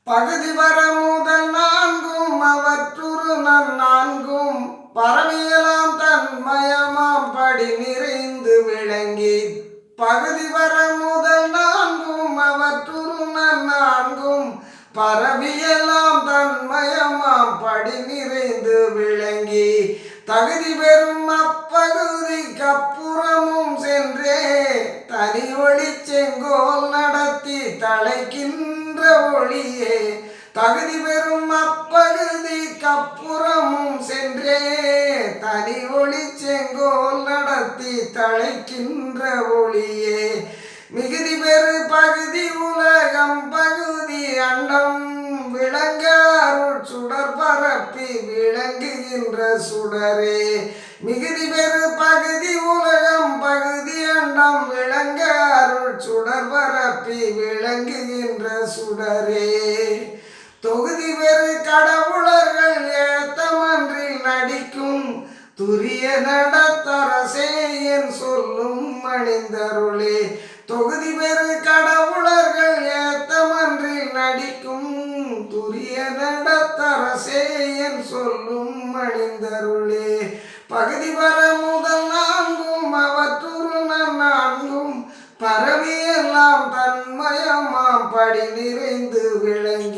பகுதி வர முதல் நான்கும் அவற்றுரு நான்கும் பரவியலாம் தன்மயமாம் படி நிறைந்து விளங்கி பகுதி வர முதல் நான்கும் அவற்றுரு நான்கும் பரவியலாம் தன்மயமாம் படி நிறைந்து விளங்கி தகுதி பெறும் அப்பகுதிக்கு அப்புறமும் சென்றே தனி ஒளி செங்கோல் நடத்தி தலைக்கின்ற ஒளியே தகுதி பெறும் அப்பகுதிக்கு அப்புறமும் சென்றே தனி ஒளி செங்கோல் நடத்தி தலைக்கின்ற ஒளியே மிகுதி பெரு பகுதி உலகம் பகுதி அண்டம் விளங்க அருள் சுடர் பரப்பி விளங்குகின்ற சுடரே மிகுதி பெரு பகுதி உலகம் பகுதி அண்டம் விளங்க அருள் சுடர் பரப்பி விளங்குகின்ற சுடரே தொகுதி பெரு கடவுளர்கள் ஏத்தமன்றில் நடிக்கும் துரிய நடத்தரசே என் சொல்லும் மணிந்தருளே தொகுதி பெரு கடவுளர்கள் ஏத்தமன்றில் நடிக்கும் துரிய நடத்தரசே என் சொல்லும் மணிந்தருளே பகுதி வர முதல் நான்கும் அவற்றுரு நான்கும் பரவியெல்லாம் தன்மயமாம் படி நிறைந்து விளங்கி